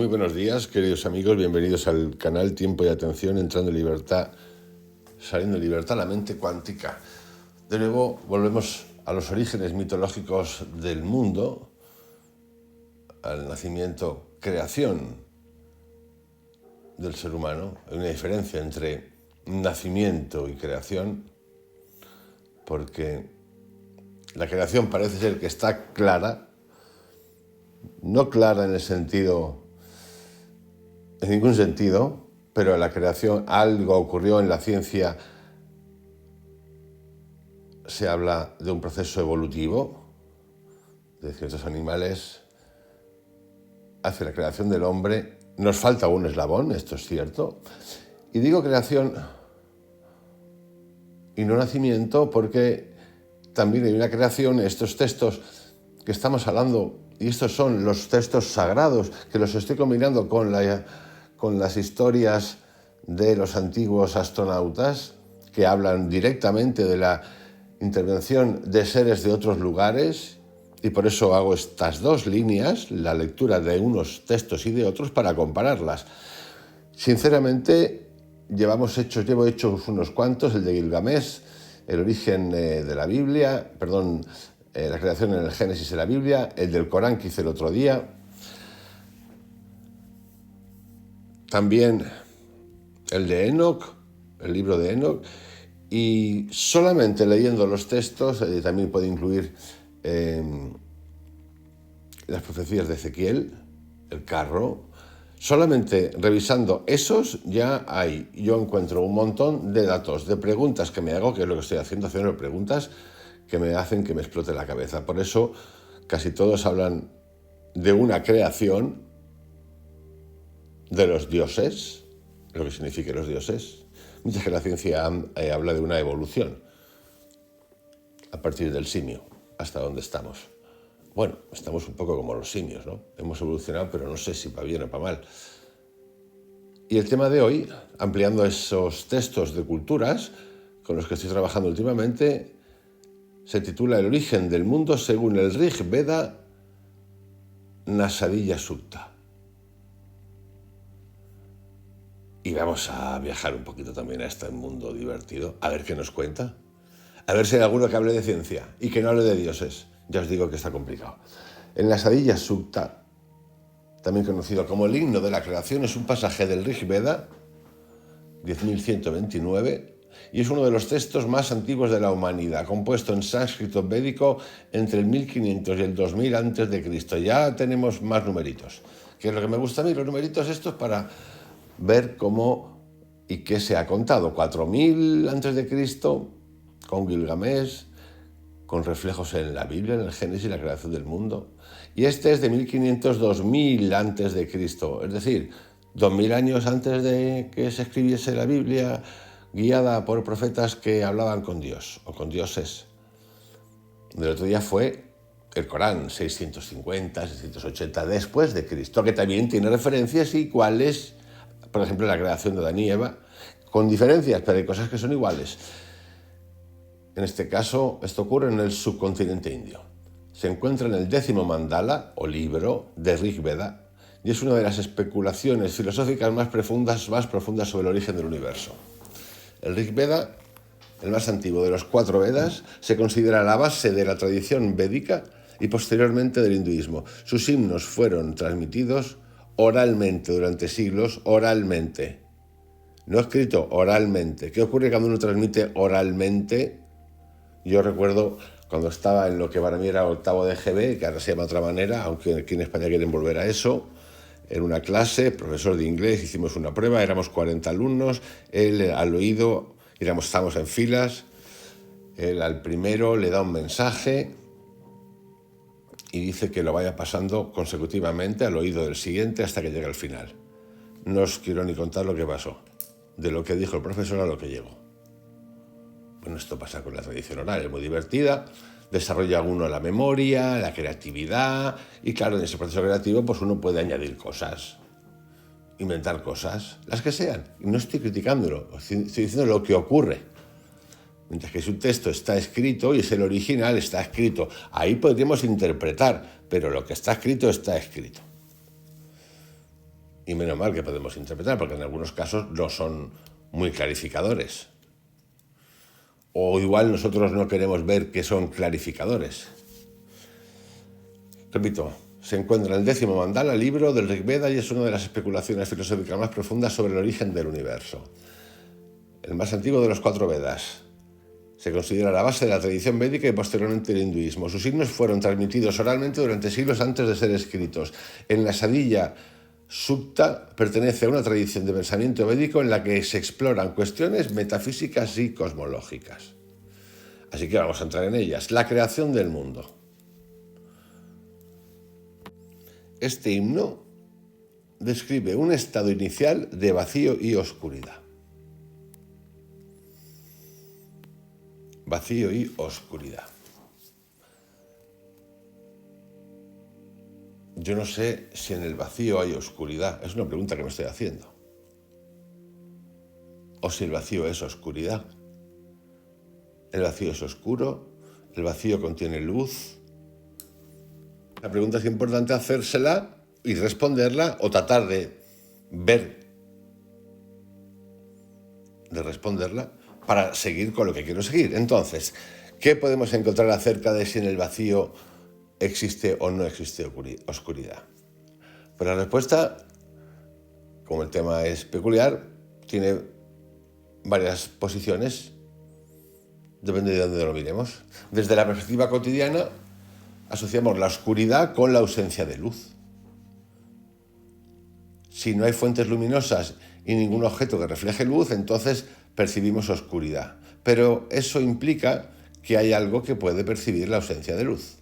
Muy buenos días, queridos amigos, bienvenidos al canal Tiempo y Atención, entrando en libertad, saliendo en libertad, la mente cuántica. De nuevo, volvemos a los orígenes mitológicos del mundo, al nacimiento, creación del ser humano. Hay una diferencia entre nacimiento y creación, porque la creación parece ser que está clara, no clara en el sentido, en ningún sentido, pero en la creación algo ocurrió en la ciencia. Se habla de un proceso evolutivo de ciertos animales hacia la creación del hombre. Nos falta un eslabón, esto es cierto. Y digo creación y no nacimiento porque también hay una creación. Estos textos que estamos hablando, y estos son los textos sagrados, que los estoy combinando con las historias de los antiguos astronautas, que hablan directamente de la intervención de seres de otros lugares, y por eso hago estas dos líneas, la lectura de unos textos y de otros, para compararlas. Sinceramente, llevo hechos unos cuantos, el de Gilgamesh, el origen de la Biblia, la creación en el Génesis de la Biblia, el del Corán que hice el otro día, también el de Enoch, el libro de Enoch, y solamente leyendo los textos, también puede incluir las profecías de Ezequiel, el carro. Solamente revisando esos yo encuentro un montón de datos, de preguntas que me hago, que es lo que estoy haciendo preguntas que me hacen que me explote la cabeza. Por eso casi todos hablan de una creación de los dioses, lo que significa los dioses, mientras que la ciencia habla de una evolución a partir del simio hasta donde estamos. Bueno, estamos un poco como los simios, ¿no? Hemos evolucionado, pero no sé si para bien o para mal. Y el tema de hoy, ampliando esos textos de culturas con los que estoy trabajando últimamente, se titula El origen del mundo según el Rig Veda Nasadilla Sutta. Y vamos a viajar un poquito también a este mundo divertido, a ver qué nos cuenta. A ver si hay alguno que hable de ciencia y que no hable de dioses. Ya os digo que está complicado. El Nasadilla Sutta, también conocido como el himno de la creación, es un pasaje del Rig Veda 10.129 y es uno de los textos más antiguos de la humanidad, compuesto en sánscrito védico entre el 1500 y el 2000 a.C. Ya tenemos más numeritos, que es lo que me gusta a mí, los numeritos estos, para ver cómo y qué se ha contado. 4000 a.C. con Gilgamesh, con reflejos en la Biblia, en el Génesis, la creación del mundo. Y este es de 1500-2000 a.C., es decir, 2000 años antes de que se escribiese la Biblia, guiada por profetas que hablaban con Dios o con dioses. El otro día fue el Corán, 650, 680 después de Cristo, que también tiene referencias iguales, por ejemplo, la creación de Adán y Eva, con diferencias, pero hay cosas que son iguales. En este caso, esto ocurre en el subcontinente indio. Se encuentra en el 10º mandala, o libro, de Rig Veda, y es una de las especulaciones filosóficas más profundas sobre el origen del universo. El Rig Veda, el más antiguo de los 4 Vedas, se considera la base de la tradición védica y posteriormente del hinduismo. Sus himnos fueron transmitidos oralmente durante siglos, oralmente. No escrito, oralmente. ¿Qué ocurre cuando uno transmite oralmente? Yo recuerdo cuando estaba en lo que para mí era octavo de GB, que ahora se llama de otra manera, aunque aquí en España quieren volver a eso, en una clase, profesor de inglés, hicimos una prueba, éramos 40 alumnos, él al oído, estábamos en filas, él al primero le da un mensaje y dice que lo vaya pasando consecutivamente al oído del siguiente hasta que llegue al final. No os quiero ni contar lo que pasó, de lo que dijo el profesor a lo que llegó. Bueno, esto pasa con la tradición oral, es muy divertida, desarrolla uno la memoria, la creatividad, y claro, en ese proceso creativo pues uno puede añadir cosas, inventar cosas, las que sean. Y no estoy criticándolo, estoy diciendo lo que ocurre. Mientras que si un texto está escrito y es el original, está escrito. Ahí podríamos interpretar, pero lo que está escrito está escrito. Y menos mal que podemos interpretar, porque en algunos casos no son muy clarificadores. O igual nosotros no queremos ver que son clarificadores. Repito, se encuentra en el 10º mandala, libro del Rig Veda, y es una de las especulaciones filosóficas más profundas sobre el origen del universo. El más antiguo de los 4 Vedas. Se considera la base de la tradición védica y posteriormente el hinduismo. Sus signos fueron transmitidos oralmente durante siglos antes de ser escritos. En la Sadhya Sukta pertenece a una tradición de pensamiento védico en la que se exploran cuestiones metafísicas y cosmológicas. Así que vamos a entrar en ellas. La creación del mundo. Este himno describe un estado inicial de vacío y oscuridad. Vacío y oscuridad. Yo no sé si en el vacío hay oscuridad. Es una pregunta que me estoy haciendo. O si el vacío es oscuridad. El vacío es oscuro. El vacío contiene luz. La pregunta es importante hacérsela y responderla, o tratar de responderla para seguir con lo que quiero seguir. Entonces, ¿qué podemos encontrar acerca de si en el vacío existe o no existe oscuridad? Pues la respuesta, como el tema es peculiar, tiene varias posiciones, depende de dónde lo miremos. Desde la perspectiva cotidiana, asociamos la oscuridad con la ausencia de luz. Si no hay fuentes luminosas y ningún objeto que refleje luz, entonces percibimos oscuridad. Pero eso implica que hay algo que puede percibir la ausencia de luz.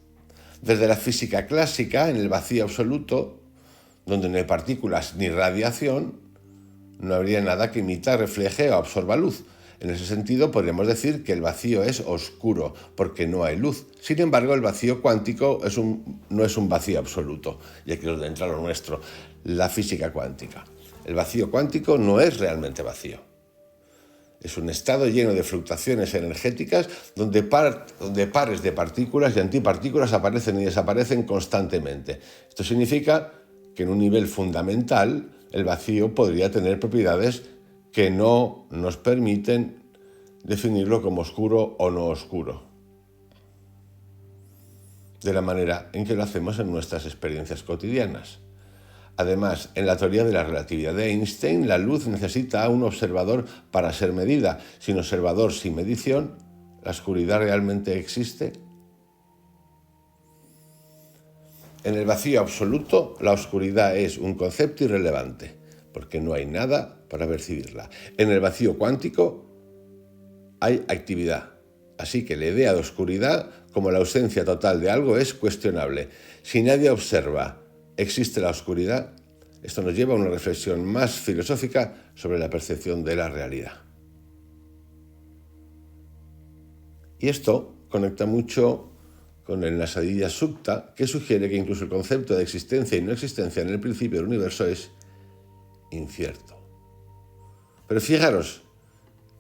Desde la física clásica, en el vacío absoluto, donde no hay partículas ni radiación, no habría nada que emita, refleje o absorba luz. En ese sentido, podríamos decir que el vacío es oscuro, porque no hay luz. Sin embargo, el vacío cuántico no es un vacío absoluto. Y aquí es donde entra lo nuestro, la física cuántica. El vacío cuántico no es realmente vacío. Es un estado lleno de fluctuaciones energéticas donde pares de partículas y antipartículas aparecen y desaparecen constantemente. Esto significa que en un nivel fundamental el vacío podría tener propiedades que no nos permiten definirlo como oscuro o no oscuro, de la manera en que lo hacemos en nuestras experiencias cotidianas. Además, en la teoría de la relatividad de Einstein, la luz necesita a un observador para ser medida. Sin observador, sin medición, ¿la oscuridad realmente existe? En el vacío absoluto, la oscuridad es un concepto irrelevante, porque no hay nada para percibirla. En el vacío cuántico hay actividad, así que la idea de oscuridad, como la ausencia total de algo, es cuestionable. Si nadie observa, ¿existe la oscuridad? Esto nos lleva a una reflexión más filosófica sobre la percepción de la realidad. Y esto conecta mucho con el Sadhya Sukta, que sugiere que incluso el concepto de existencia y no existencia en el principio del universo es incierto. Pero fijaros,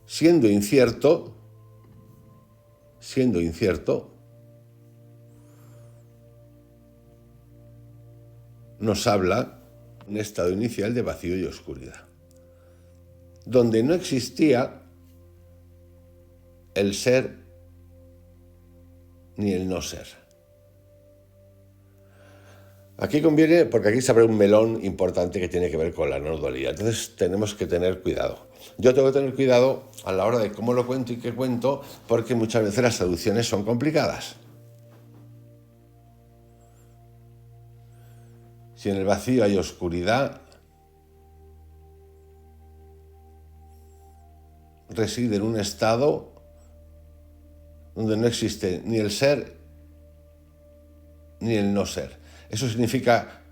siendo incierto, nos habla de un estado inicial de vacío y oscuridad, donde no existía el ser ni el no ser. Aquí conviene, porque aquí se abre un melón importante que tiene que ver con la no dualidad. Entonces tenemos que tener cuidado. Yo tengo que tener cuidado a la hora de cómo lo cuento y qué cuento, porque muchas veces las traducciones son complicadas. Si en el vacío hay oscuridad, reside en un estado donde no existe ni el ser ni el no ser. Eso significa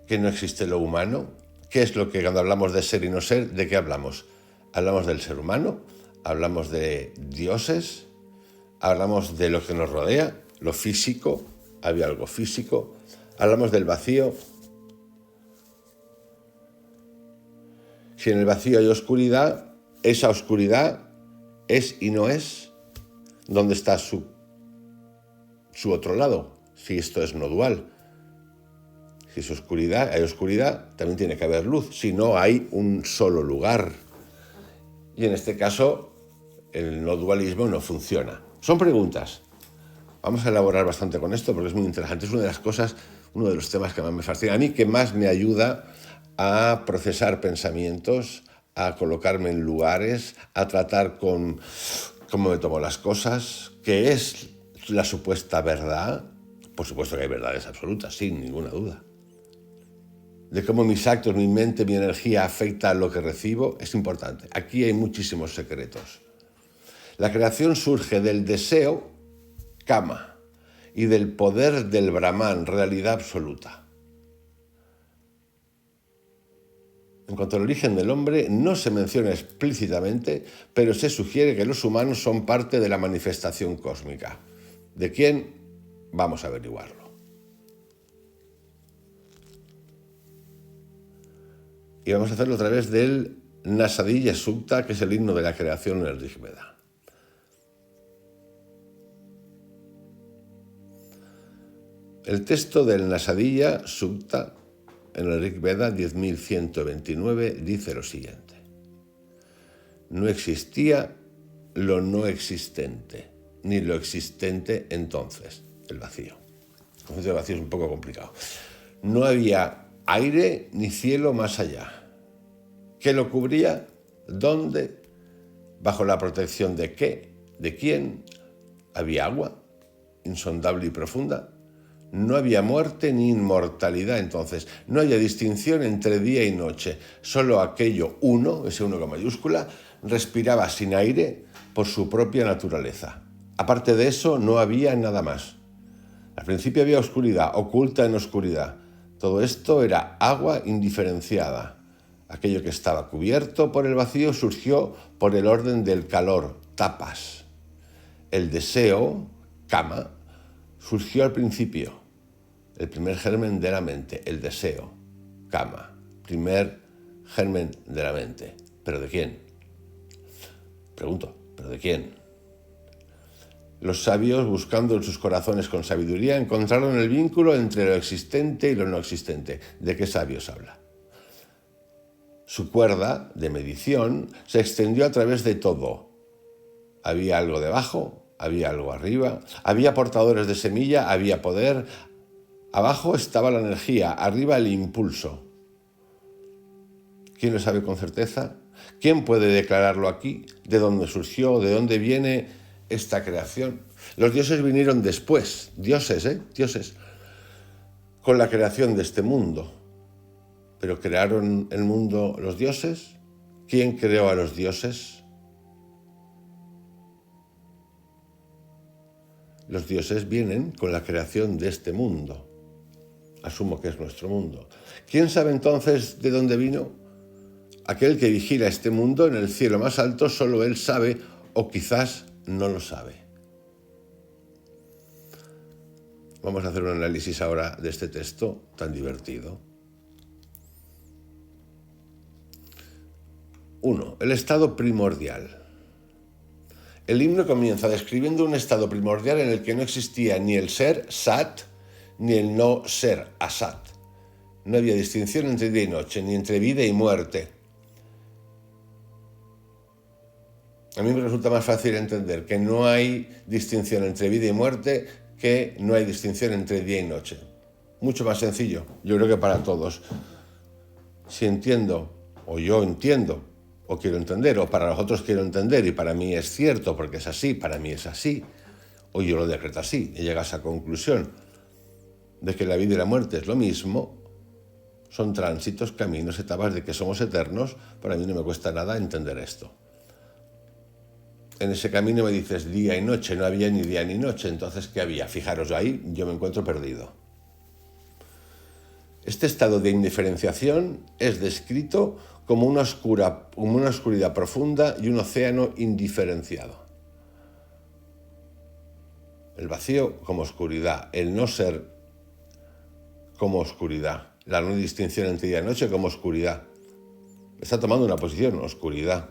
que no existe lo humano. ¿Qué es lo que cuando hablamos de ser y no ser, de qué hablamos? Hablamos del ser humano, hablamos de dioses, hablamos de lo que nos rodea, lo físico, había algo físico, hablamos del vacío. Si en el vacío hay oscuridad, esa oscuridad es y no es. ¿Dónde está su otro lado? Si esto es no dual. Si es oscuridad, hay oscuridad, también tiene que haber luz. Si no, hay un solo lugar. Y en este caso, el no dualismo no funciona. Son preguntas. Vamos a elaborar bastante con esto porque es muy interesante. Es una de las cosas, uno de los temas que más me fascina. A mí, que más me ayuda a procesar pensamientos, a colocarme en lugares, a tratar con cómo me tomo las cosas, qué es la supuesta verdad. Por supuesto que hay verdades absolutas, sin ninguna duda. De cómo mis actos, mi mente, mi energía afecta a lo que recibo, es importante. Aquí hay muchísimos secretos. La creación surge del deseo, kama, y del poder del Brahman, realidad absoluta. En cuanto al origen del hombre, no se menciona explícitamente, pero se sugiere que los humanos son parte de la manifestación cósmica. ¿De quién? Vamos a averiguarlo. Y vamos a hacerlo a través del Nasadiya Sukta, que es el himno de la creación en el Rig Veda. El texto del Nasadiya Sukta en el Rig Veda 10.129 dice lo siguiente: no existía lo no existente, ni lo existente entonces, el vacío. El concepto de vacío es un poco complicado. No había aire ni cielo más allá. ¿Qué lo cubría? ¿Dónde? ¿Bajo la protección de qué? ¿De quién? ¿Había agua insondable y profunda? No había muerte ni inmortalidad entonces. No había distinción entre día y noche. Solo aquello uno, ese uno con mayúscula, respiraba sin aire por su propia naturaleza. Aparte de eso, no había nada más. Al principio había oscuridad, oculta en oscuridad. Todo esto era agua indiferenciada. Aquello que estaba cubierto por el vacío surgió por el orden del calor, tapas. El deseo, kama, surgió al principio. El primer germen de la mente, el deseo, kama, primer germen de la mente. ¿Pero de quién? Pregunto, ¿pero de quién? Los sabios, buscando en sus corazones con sabiduría, encontraron el vínculo entre lo existente y lo no existente. ¿De qué sabios habla? Su cuerda de medición se extendió a través de todo. Había algo debajo, había algo arriba, había portadores de semilla, había poder. Abajo estaba la energía, arriba el impulso. ¿Quién lo sabe con certeza? ¿Quién puede declararlo aquí? ¿De dónde surgió? ¿De dónde viene esta creación? Los dioses vinieron después, dioses, con la creación de este mundo. ¿Pero crearon el mundo los dioses? ¿Quién creó a los dioses? Los dioses vienen con la creación de este mundo. Asumo que es nuestro mundo. ¿Quién sabe entonces de dónde vino? Aquel que vigila este mundo en el cielo más alto, solo él sabe, o quizás no lo sabe. Vamos a hacer un análisis ahora de este texto tan divertido. 1. El estado primordial. El himno comienza describiendo un estado primordial en el que no existía ni el ser, Sat, ni el no ser, Asat. No había distinción entre día y noche, ni entre vida y muerte. A mí me resulta más fácil entender que no hay distinción entre vida y muerte que no hay distinción entre día y noche. Mucho más sencillo, yo creo que para todos. Si entiendo, o yo entiendo, o quiero entender, o para los otros quiero entender, y para mí es cierto porque es así, para mí es así, o yo lo decreto así, y llega a esa conclusión de que la vida y la muerte es lo mismo, son tránsitos, caminos, etapas de que somos eternos. Para mí no me cuesta nada entender esto. En ese camino me dices día y noche, no había ni día ni noche, entonces ¿qué había? Fijaros, ahí yo me encuentro perdido. Este estado de indiferenciación es descrito como una oscuridad profunda y un océano indiferenciado. El vacío como oscuridad, el no ser como oscuridad, la no distinción entre día y noche como oscuridad. Está tomando una posición, oscuridad.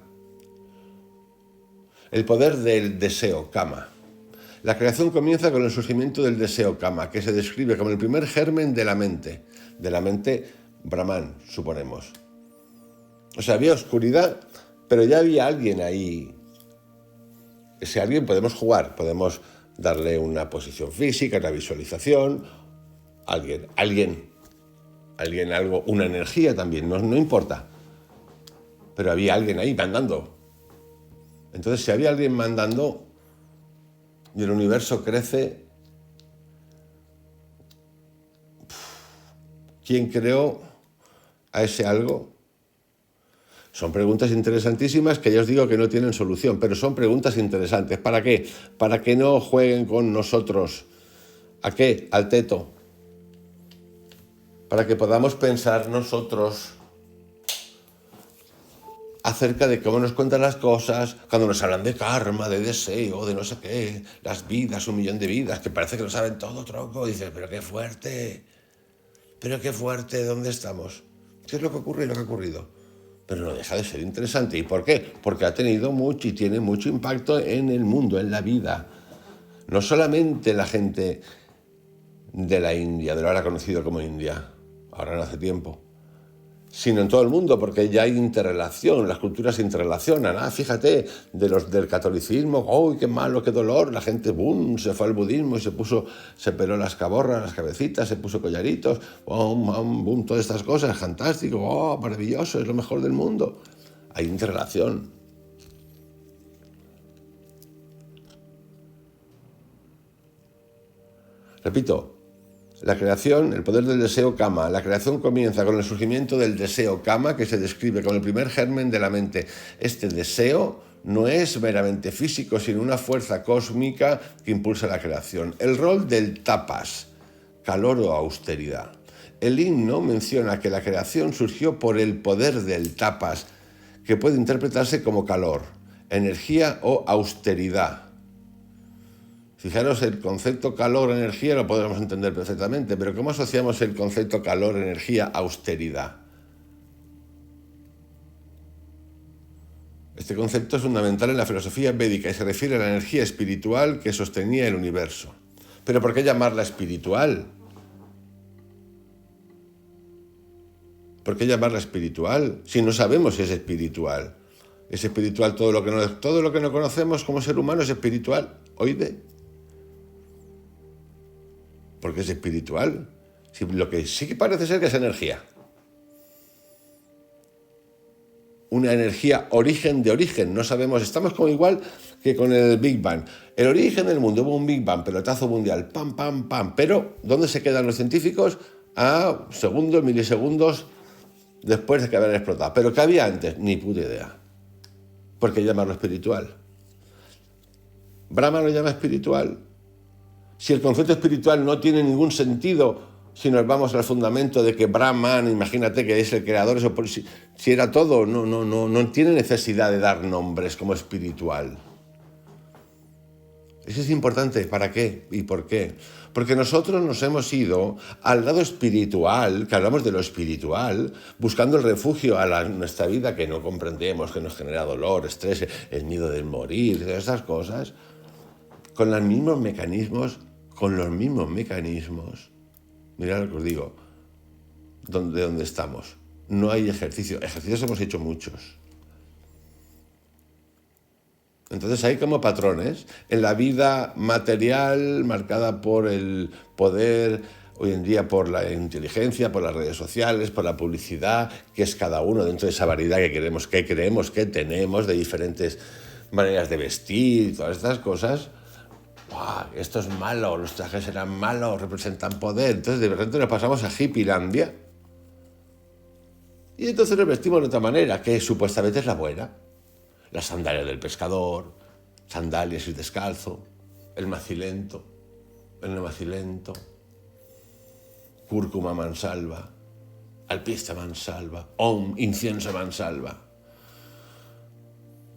El poder del deseo, kama. La creación comienza con el surgimiento del deseo, kama, que se describe como el primer germen de la mente. de la mente, Brahman, suponemos. O sea, había oscuridad, pero ya había alguien ahí. Ese alguien podemos jugar, podemos darle una posición física, una visualización, alguien, algo, una energía también, no importa. Pero había alguien ahí mandando. Entonces, si había alguien mandando y el universo crece, ¿quién creó a ese algo? Son preguntas interesantísimas que ya os digo que no tienen solución, pero son preguntas interesantes. ¿Para qué? Para que no jueguen con nosotros. ¿A qué? Al teto. Para que podamos pensar nosotros acerca de cómo nos cuentan las cosas, cuando nos hablan de karma, de deseo, de no sé qué, las vidas, 1.000.000 de vidas, que parece que lo saben todo, tronco, y dices, pero qué fuerte, ¿dónde estamos? ¿Qué es lo que ocurre y lo que ha ocurrido? Pero no deja de ser interesante. ¿Y por qué? Porque ha tenido mucho y tiene mucho impacto en el mundo, en la vida. No solamente la gente de la India, de lo ahora conocido como India, ahora no hace tiempo, sino en todo el mundo, porque ya hay interrelación, las culturas se interrelacionan. Fíjate, del catolicismo, ¡uy, qué malo, qué dolor! La gente, ¡bum!, se fue al budismo y se peló las caborras, las cabecitas, se puso collaritos, ¡bum, bum, bum! Todas estas cosas, fantástico, ¡oh, maravilloso, es lo mejor del mundo! Hay interrelación. Repito, la creación, el poder del deseo kama. La creación comienza con el surgimiento del deseo kama, que se describe como el primer germen de la mente. Este deseo no es meramente físico, sino una fuerza cósmica que impulsa la creación. El rol del tapas, calor o austeridad. El himno menciona que la creación surgió por el poder del tapas, que puede interpretarse como calor, energía o austeridad. Fijaros, el concepto calor-energía lo podemos entender perfectamente, pero ¿cómo asociamos el concepto calor-energía-austeridad? Este concepto es fundamental en la filosofía védica y se refiere a la energía espiritual que sostenía el universo. ¿Pero por qué llamarla espiritual? ¿Por qué llamarla espiritual si no sabemos si es espiritual? ¿Es espiritual todo lo que no conocemos como ser humano es espiritual? Oíde. Porque es espiritual. Lo que sí que parece ser que es energía. Una energía origen de origen. No sabemos, estamos como igual que con el Big Bang. El origen del mundo, hubo un Big Bang, pelotazo mundial, pam, pam, pam. Pero, ¿dónde se quedan los científicos? A segundos, milisegundos después de que haber explotado. ¿Pero qué había antes? Ni puta idea. ¿Por qué llamarlo espiritual? ¿Brahma lo llama espiritual? Si el concepto espiritual no tiene ningún sentido, si nos vamos al fundamento de que Brahman, imagínate que es el creador, si era todo, no tiene necesidad de dar nombres como espiritual. Eso es importante. ¿Para qué? ¿Y por qué? Porque nosotros nos hemos ido al lado espiritual, que hablamos de lo espiritual, buscando el refugio a nuestra vida que no comprendemos, que nos genera dolor, estrés, el miedo del morir, todas esas cosas, con los mismos mecanismos. Mirad lo que os digo, de dónde estamos. No hay ejercicio. Ejercicios hemos hecho muchos. Entonces hay como patrones en la vida material marcada por el poder, hoy en día por la inteligencia, por las redes sociales, por la publicidad, que es cada uno dentro de esa variedad que creemos que tenemos de diferentes maneras de vestir y todas estas cosas. Esto es malo, los trajes eran malos, representan poder. Entonces de repente nos pasamos a hippielandia y entonces nos vestimos de otra manera, que supuestamente es la buena. Las sandalias del pescador, sandalias y descalzo, el macilento, el no macilento, cúrcuma mansalva, alpista mansalva, incienso mansalva.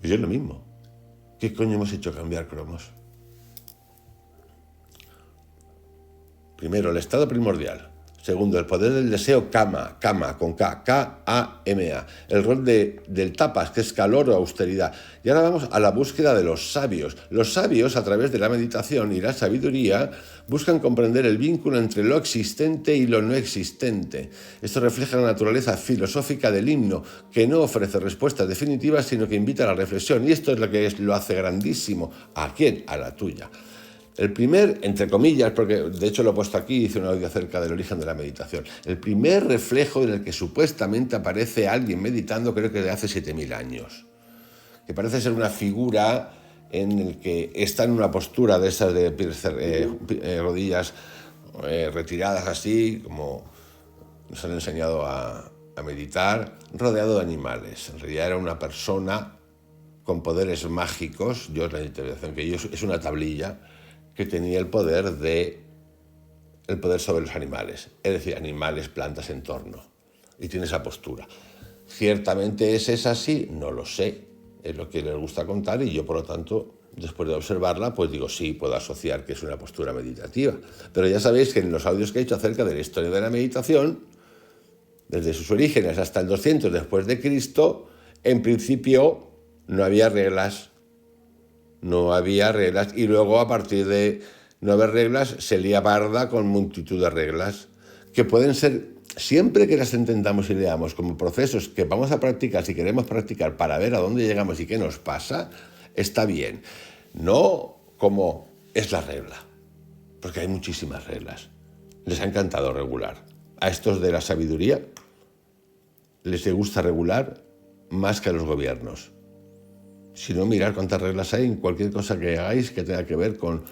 Y es lo mismo. ¿Qué coño hemos hecho cambiar cromos? Primero, el estado primordial. Segundo, el poder del deseo, kama, con K, K-A-M-A. El rol del tapas, que es calor o austeridad. Y ahora vamos a la búsqueda de los sabios. Los sabios, a través de la meditación y la sabiduría, buscan comprender el vínculo entre lo existente y lo no existente. Esto refleja la naturaleza filosófica del himno, que no ofrece respuestas definitivas, sino que invita a la reflexión. Y esto es lo que lo hace grandísimo. ¿A quién? A la tuya. El primer, entre comillas, porque de hecho lo he puesto aquí, hice un audio acerca del origen de la meditación, el primer reflejo en el que supuestamente aparece alguien meditando, creo que de hace 7.000 años, que parece ser una figura en el que está en una postura de esas de rodillas retiradas así, como nos han enseñado a meditar, rodeado de animales. En realidad era una persona con poderes mágicos, yo la interpretación que yo es una tablilla, que tenía el poder sobre los animales, es decir, animales, plantas, entorno, y tiene esa postura. ¿Ciertamente es así? No lo sé, es lo que les gusta contar y yo, por lo tanto, después de observarla, pues digo, sí, puedo asociar que es una postura meditativa. Pero ya sabéis que en los audios que he hecho acerca de la historia de la meditación, desde sus orígenes hasta el 200 después de Cristo, en principio no había reglas, y luego a partir de no haber reglas se lía barda con multitud de reglas que pueden ser, siempre que las intentamos y leamos como procesos que vamos a practicar, si queremos practicar para ver a dónde llegamos y qué nos pasa, está bien. No como es la regla, porque hay muchísimas reglas. Les ha encantado regular. A estos de la sabiduría les gusta regular más que a los gobiernos. Si no, mirar cuántas reglas hay en cualquier cosa que hagáis que tenga que ver con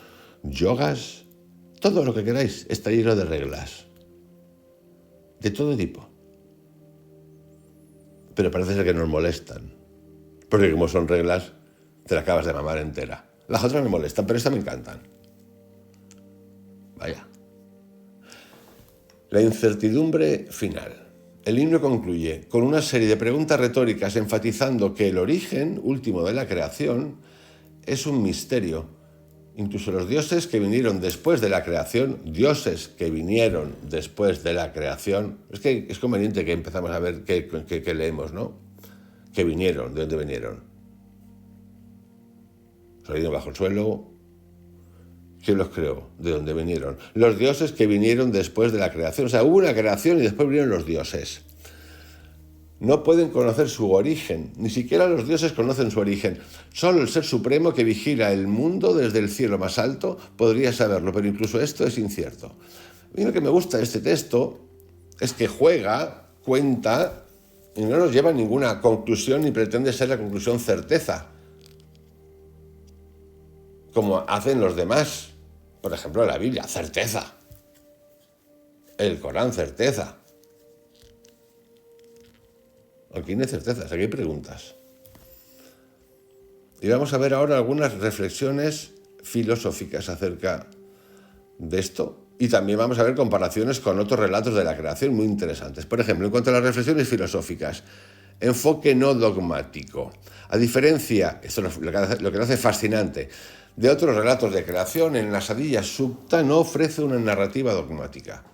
yogas, todo lo que queráis está lleno de reglas, de todo tipo. Pero parece ser que nos molestan, porque como son reglas, te la acabas de mamar entera. Las otras me molestan, pero estas me encantan. Vaya. La incertidumbre final. El himno concluye con una serie de preguntas retóricas enfatizando que el origen último de la creación es un misterio. Incluso los dioses que vinieron después de la creación, es que es conveniente que empezamos a ver qué leemos, ¿no? Que vinieron, ¿de dónde vinieron? Salieron bajo el suelo. ¿Quién los creó? ¿De dónde vinieron? Los dioses que vinieron después de la creación. O sea, hubo una creación y después vinieron los dioses. No pueden conocer su origen. Ni siquiera los dioses conocen su origen. Solo el Ser Supremo que vigila el mundo desde el cielo más alto podría saberlo, pero incluso esto es incierto. A mí lo que me gusta de este texto es que juega, cuenta y no nos lleva a ninguna conclusión ni pretende ser la conclusión certeza, como hacen los demás. Por ejemplo, la Biblia, certeza. El Corán, certeza. Aquí no hay certezas, aquí hay preguntas. Y vamos a ver ahora algunas reflexiones filosóficas acerca de esto. Y también vamos a ver comparaciones con otros relatos de la creación muy interesantes. Por ejemplo, en cuanto a las reflexiones filosóficas, enfoque no dogmático. A diferencia, esto es lo que lo hace fascinante, de otros relatos de creación, en La Sadilla Subta no ofrece una narrativa dogmática.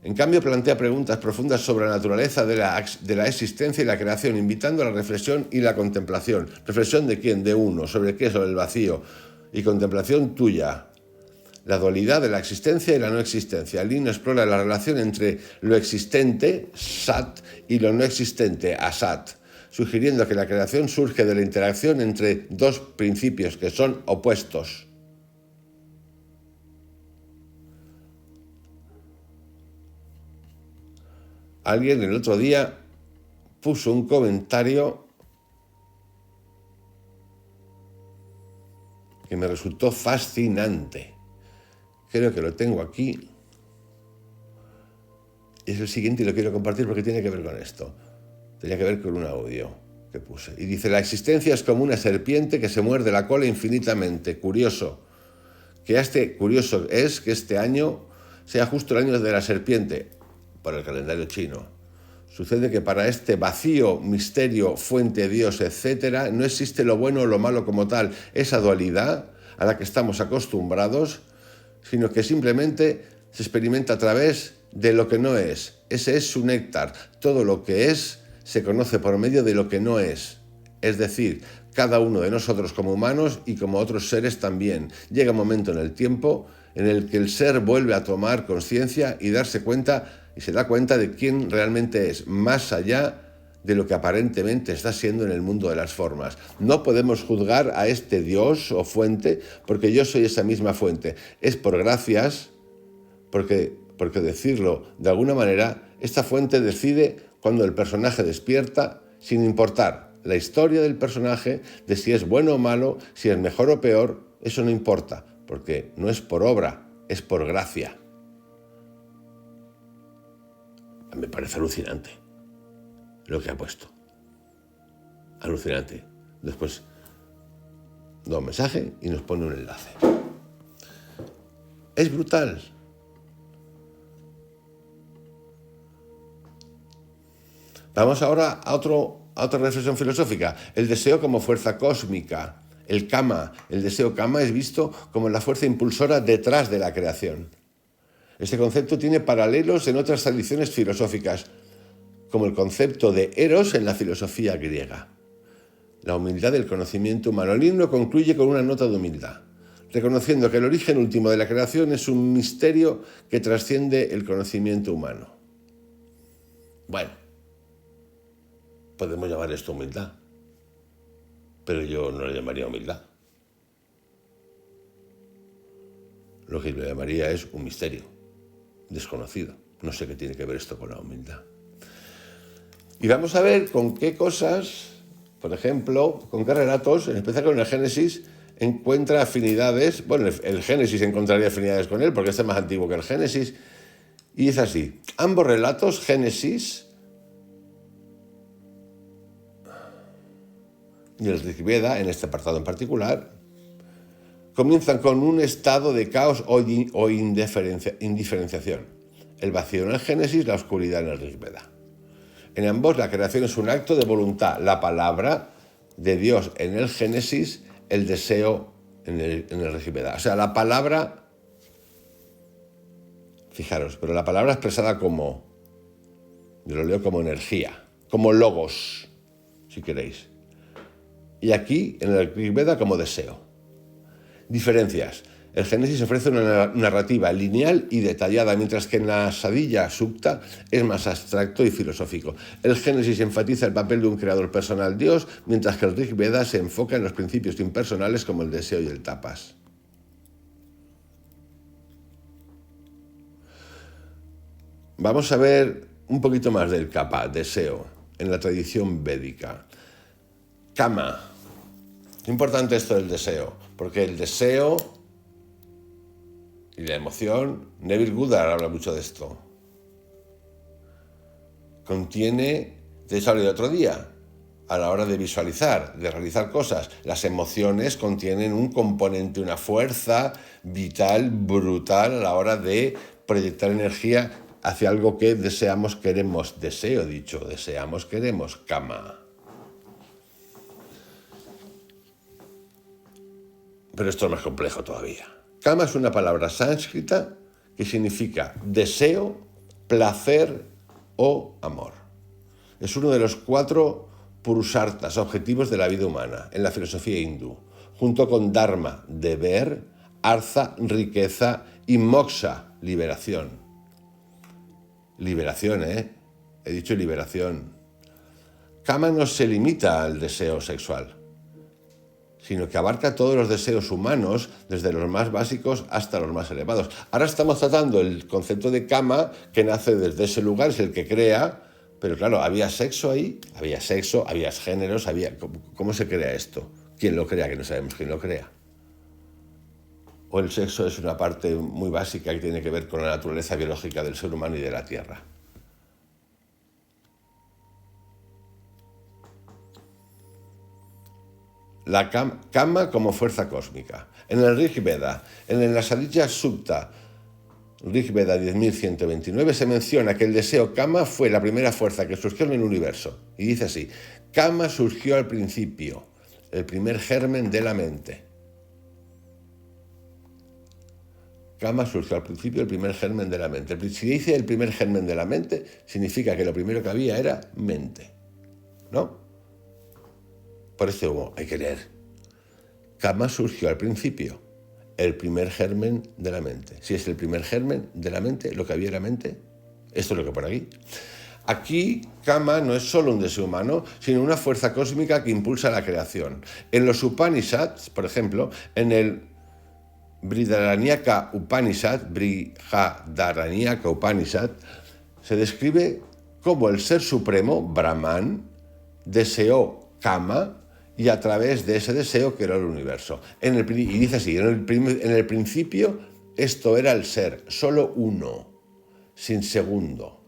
En cambio, plantea preguntas profundas sobre la naturaleza de la existencia y la creación, invitando a la reflexión y la contemplación. ¿Reflexión de quién? De uno. ¿Sobre qué? Sobre el vacío. Y contemplación tuya. La dualidad de la existencia y la no existencia. El himno explora la relación entre lo existente, Sat, y lo no existente, Asat, sugiriendo que la creación surge de la interacción entre dos principios que son opuestos. Alguien el otro día puso un comentario que me resultó fascinante. Creo que lo tengo aquí. Es el siguiente y lo quiero compartir porque tiene que ver con esto. Tenía que ver con un audio que puse. Y dice, la existencia es como una serpiente que se muerde la cola infinitamente. Curioso es que este año sea justo el año de la serpiente, por el calendario chino. Sucede que para este vacío, misterio, fuente, Dios, etc., no existe lo bueno o lo malo como tal, esa dualidad a la que estamos acostumbrados, sino que simplemente se experimenta a través de lo que no es. Ese es su néctar. Todo lo que es se conoce por medio de lo que no es. Es decir, cada uno de nosotros como humanos y como otros seres también. Llega un momento en el tiempo en el que el ser vuelve a tomar conciencia y darse cuenta y se da cuenta de quién realmente es, más allá de lo que aparentemente está siendo en el mundo de las formas. No podemos juzgar a este Dios o fuente porque yo soy esa misma fuente. Es por gracias, porque decirlo de alguna manera, esta fuente decide cuando el personaje despierta, sin importar la historia del personaje, de si es bueno o malo, si es mejor o peor, eso no importa, porque no es por obra, es por gracia. Me parece alucinante lo que ha puesto. Alucinante. Después da un mensaje y nos pone un enlace. Es brutal. Vamos ahora a otra reflexión filosófica. El deseo como fuerza cósmica. El kama, el deseo kama es visto como la fuerza impulsora detrás de la creación. Este concepto tiene paralelos en otras tradiciones filosóficas, como el concepto de eros en la filosofía griega. La humildad del conocimiento humano. El himno concluye con una nota de humildad, reconociendo que el origen último de la creación es un misterio que trasciende el conocimiento humano. Bueno, podemos llamar esto humildad, pero yo no le llamaría humildad. Lo que le llamaría es un misterio desconocido. No sé qué tiene que ver esto con la humildad. Y vamos a ver con qué cosas, por ejemplo, con qué relatos, en especial con el Génesis, encuentra afinidades. Bueno, el Génesis encontraría afinidades con él porque este es más antiguo que el Génesis. Y es así. Ambos relatos, Génesis y el Rig Veda, en este apartado en particular, comienzan con un estado de caos o indiferenciación. El vacío en el Génesis, la oscuridad en el Rig Veda. En ambos la creación es un acto de voluntad. La palabra de Dios en el Génesis, el deseo en el Rig Veda. O sea, la palabra, fijaros, pero la palabra expresada como, yo lo leo como energía, como logos, si queréis. Y aquí, en el Rig Veda, como deseo. Diferencias. El Génesis ofrece una narrativa lineal y detallada, mientras que en la Sadhya Sukta es más abstracto y filosófico. El Génesis enfatiza el papel de un creador personal, Dios, mientras que el Rig Veda se enfoca en los principios impersonales como el deseo y el tapas. Vamos a ver un poquito más del kapa, deseo, en la tradición védica. Kama. Importante esto del deseo, porque el deseo y la emoción, Neville Goddard habla mucho de esto. Contiene, de hecho hablé el otro día, a la hora de visualizar, de realizar cosas, las emociones contienen un componente, una fuerza vital, brutal a la hora de proyectar energía hacia algo que deseamos, queremos. Deseo, dicho, deseamos, queremos, kama. Pero esto es más complejo todavía. Kama es una palabra sánscrita que significa deseo, placer o amor. Es uno de los 4 purushartas, objetivos de la vida humana, en la filosofía hindú, junto con dharma, deber, artha, riqueza, y moksha, liberación. Liberación, He dicho liberación. Kama no se limita al deseo sexual, sino que abarca todos los deseos humanos, desde los más básicos hasta los más elevados. Ahora estamos tratando el concepto de kama, que nace desde ese lugar, es el que crea, pero claro, había sexo ahí, había géneros, ¿cómo se crea esto? ¿Quién lo crea? Que no sabemos quién lo crea. O el sexo es una parte muy básica que tiene que ver con la naturaleza biológica del ser humano y de la Tierra. La kama como fuerza cósmica. En el Rig Veda, en la Sadhya Sukta, Rig Veda 10.129, se menciona que el deseo kama fue la primera fuerza que surgió en el universo. Y dice así: kama surgió al principio, el primer germen de la mente. Kama surgió al principio el primer germen de la mente. Si dice el primer germen de la mente, significa que lo primero que había era mente, ¿no? Por eso hay que leer. Kama surgió al principio, el primer germen de la mente. Si es el primer germen de la mente, lo que había en la mente, esto es lo que pone aquí. Aquí, Kama no es solo un deseo humano, sino una fuerza cósmica que impulsa la creación. En los Upanishads, por ejemplo, en el Brihadaranyaka Upanishad, se describe cómo el Ser Supremo, Brahman, deseó Kama y a través de ese deseo creó el universo. Y dice así, en el principio esto era el ser, solo uno, sin segundo.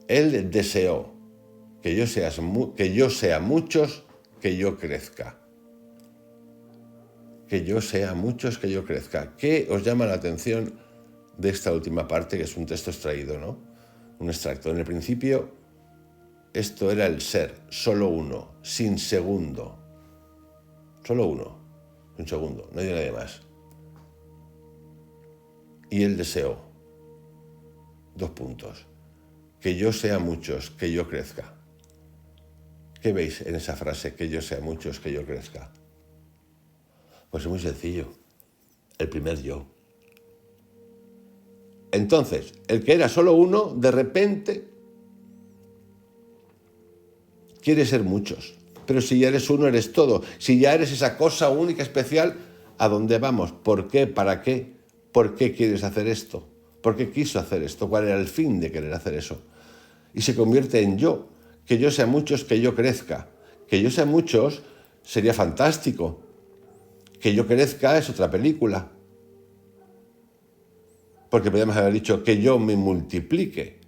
Él deseó que yo sea muchos, que yo crezca. Que yo sea muchos, que yo crezca. ¿Qué os llama la atención de esta última parte, que es un texto extraído, ¿no? Un extracto. En el principio, esto era el ser, solo uno, sin segundo. Solo uno, sin segundo, no hay nadie más. Y él deseó, 2 puntos, que yo sea muchos, que yo crezca. ¿Qué veis en esa frase, que yo sea muchos, que yo crezca? Pues es muy sencillo, el primer yo. Entonces, el que era solo uno, de repente, quiere ser muchos. Pero si ya eres uno, eres todo. Si ya eres esa cosa única, especial, ¿a dónde vamos? ¿Por qué? ¿Para qué? ¿Por qué quieres hacer esto? ¿Por qué quiso hacer esto? ¿Cuál era el fin de querer hacer eso? Y se convierte en yo. Que yo sea muchos, que yo crezca. Que yo sea muchos sería fantástico. Que yo crezca es otra película. Porque podríamos haber dicho que yo me multiplique,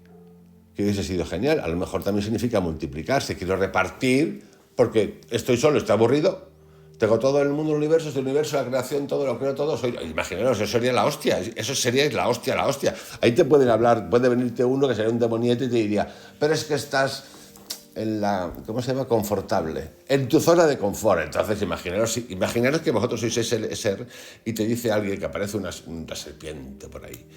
que hubiese sido genial. A lo mejor también significa multiplicarse. Quiero repartir, porque estoy solo, estoy aburrido. Tengo todo el mundo, el universo, este universo, la creación, todo, lo creo todo. Imaginaros, eso sería la hostia. Eso sería la hostia. Ahí te pueden hablar, puede venirte uno que sería un demonieto y te diría, pero es que estás en la, ¿cómo se llama? Confortable, en tu zona de confort. Entonces imaginaros que vosotros sois ese ser y te dice alguien que aparece una serpiente por ahí,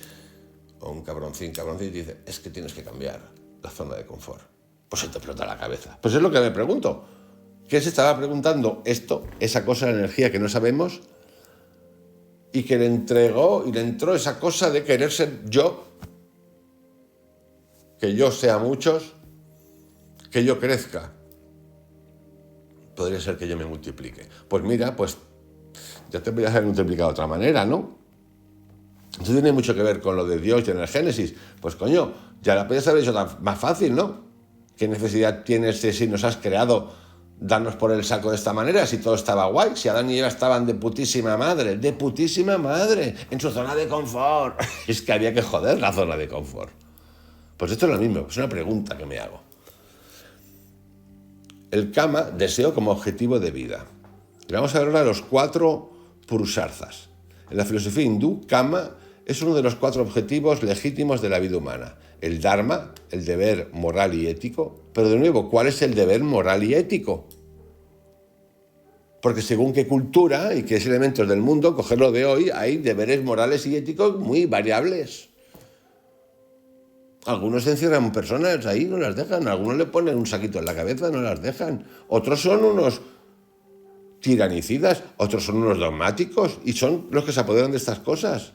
o un cabroncín, y dice, es que tienes que cambiar la zona de confort. Pues se te explota la cabeza. Pues es lo que me pregunto. ¿Qué se estaba preguntando? Esa cosa, la energía que no sabemos, y que le entró esa cosa de querer ser yo, que yo sea muchos, que yo crezca. Podría ser que yo me multiplique. Pues mira, pues ya te podrías haber multiplicado de otra manera, ¿no? Eso tiene mucho que ver con lo de Dios y en el Génesis. Pues coño, ya la podías haber hecho más fácil, ¿no? ¿Qué necesidad tienes si nos has creado darnos por el saco de esta manera, si todo estaba guay? Si Adán y Eva estaban de putísima madre, en su zona de confort. Es que había que joder la zona de confort. Pues esto es lo mismo, es una pregunta que me hago. El Kama, deseo como objetivo de vida. Y vamos a ver ahora los 4 purusharthas. En la filosofía hindú, Kama es uno de los 4 objetivos legítimos de la vida humana. El Dharma, el deber moral y ético. Pero de nuevo, ¿cuál es el deber moral y ético? Porque según qué cultura y qué elementos del mundo, cogerlo de hoy, hay deberes morales y éticos muy variables. Algunos encierran personas ahí, no las dejan. Algunos le ponen un saquito en la cabeza, no las dejan. Otros son unos tiranicidas, otros son unos dogmáticos y son los que se apoderan de estas cosas.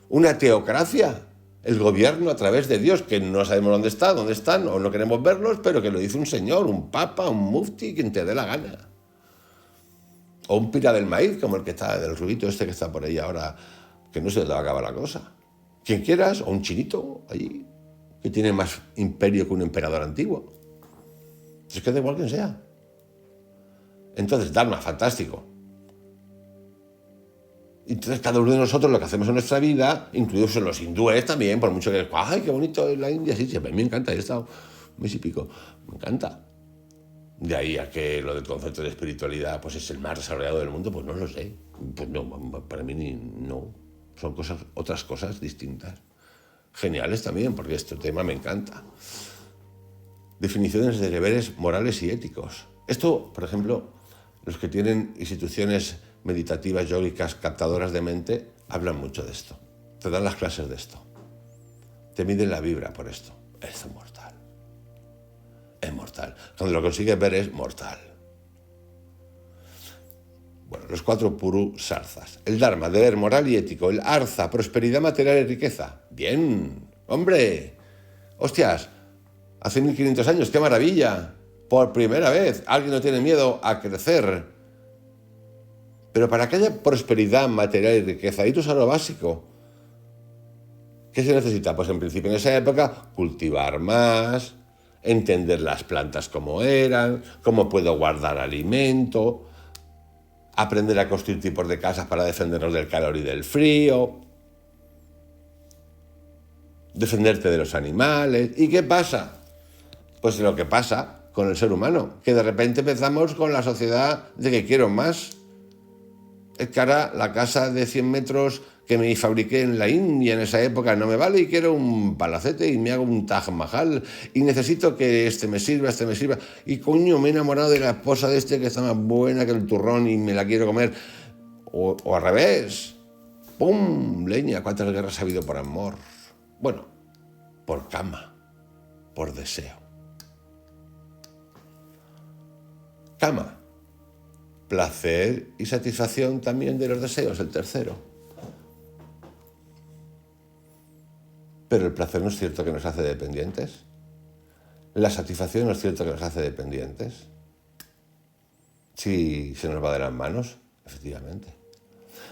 Una teocracia, el gobierno a través de Dios, que no sabemos dónde están o no queremos verlos, pero que lo dice un señor, un papa, un mufti, quien te dé la gana. O un pira del maíz, como el que está, del rubito este que está por ahí ahora, que no se te va a acabar la cosa. Quien quieras, o un chinito allí, que tiene más imperio que un emperador antiguo. Es que da igual quien sea. Entonces, Dharma, fantástico. Entonces, cada uno de nosotros lo que hacemos en nuestra vida, incluidos los hindúes también, por mucho que, ¡ay, qué bonito es la India! Sí, a mí me encanta, he estado un mes y pico, me encanta. De ahí a que lo del concepto de espiritualidad pues es el más desarrollado del mundo, pues no lo sé. Pues no, para mí no. Son otras cosas distintas. Geniales también, porque este tema me encanta. Definiciones de deberes morales y éticos. Esto, por ejemplo, los que tienen instituciones meditativas, yógicas, captadoras de mente, hablan mucho de esto. te dan las clases de esto. Te miden la vibra por esto. Es mortal. Es mortal. Cuando lo consigues ver es mortal. Bueno, los 4 puru sarzas. El dharma, deber moral y ético. El arza, prosperidad material y riqueza. Bien, hombre. Hostias, hace 1500 años, qué maravilla. Por primera vez, alguien no tiene miedo a crecer. Pero para que haya prosperidad material y riqueza, y tú sabes lo básico. ¿Qué se necesita? Pues en principio en esa época, cultivar más, entender las plantas como eran, cómo puedo guardar alimento, aprender a construir tipos de casas para defendernos del calor y del frío, defenderte de los animales. ¿Y qué pasa? Pues lo que pasa con el ser humano, que de repente empezamos con la sociedad de que quiero más. Es que ahora la casa de 100 metros que me fabriqué en la India en esa época no me vale y quiero un palacete y me hago un Taj Mahal y necesito que este me sirva. Y coño, me he enamorado de la esposa de este que está más buena que el turrón y me la quiero comer. O al revés. ¡Pum! Leña, ¿cuántas guerras ha habido por amor? Bueno, por cama, por deseo. Cama. Placer y satisfacción también de los deseos, el tercero. Pero el placer no es cierto que nos hace dependientes. La satisfacción no es cierto que nos hace dependientes. Si se nos va de las manos, efectivamente.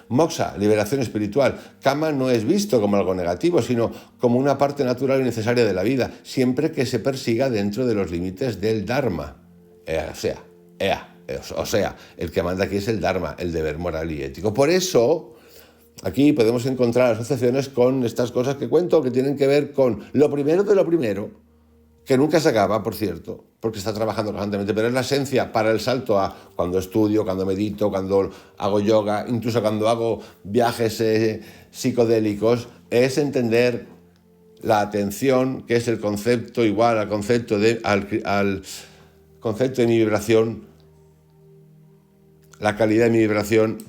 Moksha, liberación espiritual. Kama no es visto como algo negativo, sino como una parte natural y necesaria de la vida, siempre que se persiga dentro de los límites del Dharma. O sea, el que manda aquí es el Dharma, el deber moral y ético. Por eso, aquí podemos encontrar asociaciones con estas cosas que cuento, que tienen que ver con lo primero de lo primero, que nunca se acaba, por cierto, porque está trabajando constantemente, pero es la esencia para el salto a cuando estudio, cuando medito, cuando hago yoga, incluso cuando hago viajes psicodélicos, es entender la atención, que es el concepto igual al concepto al concepto de mi vibración, la calidad de mi vibración,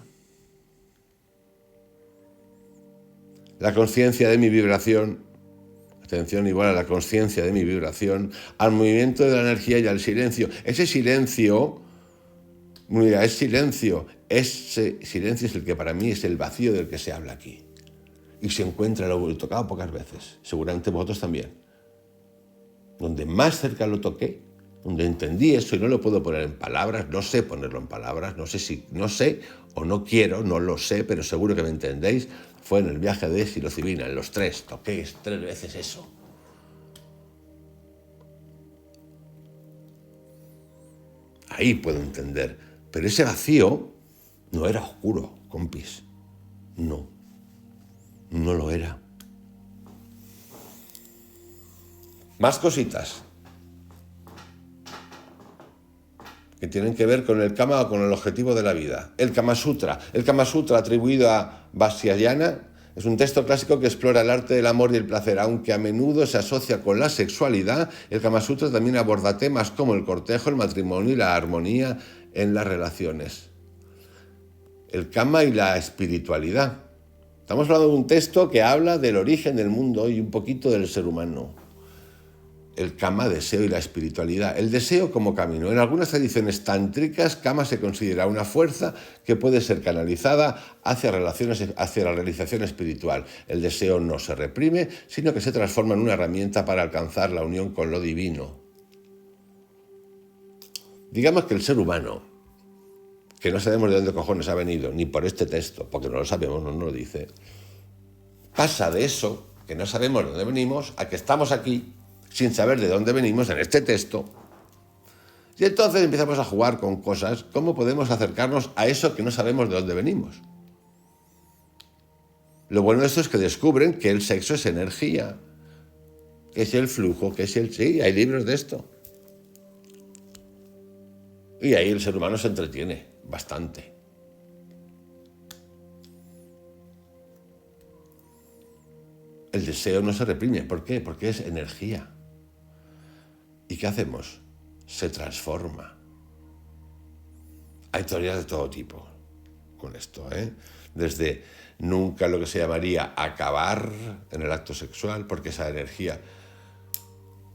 la conciencia de mi vibración, atención igual a la conciencia de mi vibración, al movimiento de la energía y al silencio. Ese silencio es el que para mí es el vacío del que se habla aquí. Y se encuentra, lo he tocado pocas veces, seguramente vosotros también. Donde más cerca lo toqué, donde entendí eso y no lo puedo poner en palabras, no sé ponerlo en palabras, no sé o no quiero, no lo sé, pero seguro que me entendéis, fue en el viaje de psilocibina, en los 3, toqué 3 veces eso. Ahí puedo entender, pero ese vacío no era oscuro, compis, no lo era. Más cositas que tienen que ver con el Kama o con el objetivo de la vida. El Kama Sutra. El Kama Sutra, atribuido a Vatsyayana, es un texto clásico que explora el arte del amor y el placer. Aunque a menudo se asocia con la sexualidad, el Kama Sutra también aborda temas como el cortejo, el matrimonio y la armonía en las relaciones. El Kama y la espiritualidad. Estamos hablando de un texto que habla del origen del mundo y un poquito del ser humano. El Kama, deseo y la espiritualidad. El deseo como camino. En algunas tradiciones tántricas, Kama se considera una fuerza que puede ser canalizada hacia la realización espiritual. El deseo no se reprime, sino que se transforma en una herramienta para alcanzar la unión con lo divino. Digamos que el ser humano, que no sabemos de dónde cojones ha venido, ni por este texto, porque no lo sabemos, no nos lo dice, pasa de eso, que no sabemos de dónde venimos, a que estamos aquí, sin saber de dónde venimos en este texto. Y entonces empezamos a jugar con cosas, cómo podemos acercarnos a eso que no sabemos de dónde venimos. Lo bueno de esto es que descubren que el sexo es energía, que es el flujo, que es el... Sí, hay libros de esto. Y ahí el ser humano se entretiene bastante. El deseo no se reprime. ¿Por qué? Porque es energía. ¿Y qué hacemos? Se transforma. Hay teorías de todo tipo con esto, desde nunca lo que se llamaría acabar en el acto sexual, porque esa energía...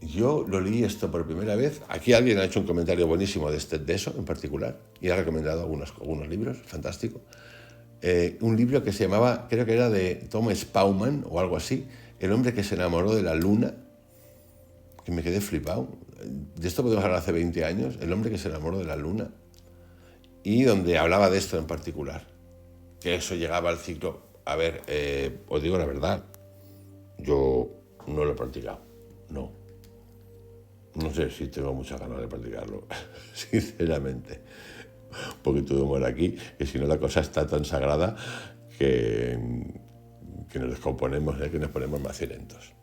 Yo lo leí esto por primera vez. Aquí alguien ha hecho un comentario buenísimo de eso en particular y ha recomendado algunos libros, fantástico. Un libro que se llamaba, creo que era de Thomas Pauman o algo así, El hombre que se enamoró de la luna, que me quedé flipado. De esto podemos hablar hace 20 años, El hombre que se enamoró de la luna, y donde hablaba de esto en particular, que eso llegaba al ciclo. A ver, os digo la verdad, yo no lo he practicado, no. No sé si tengo muchas ganas de practicarlo, sinceramente. Un poquito de humor aquí, que si no la cosa está tan sagrada que nos descomponemos, que nos ponemos más violentos.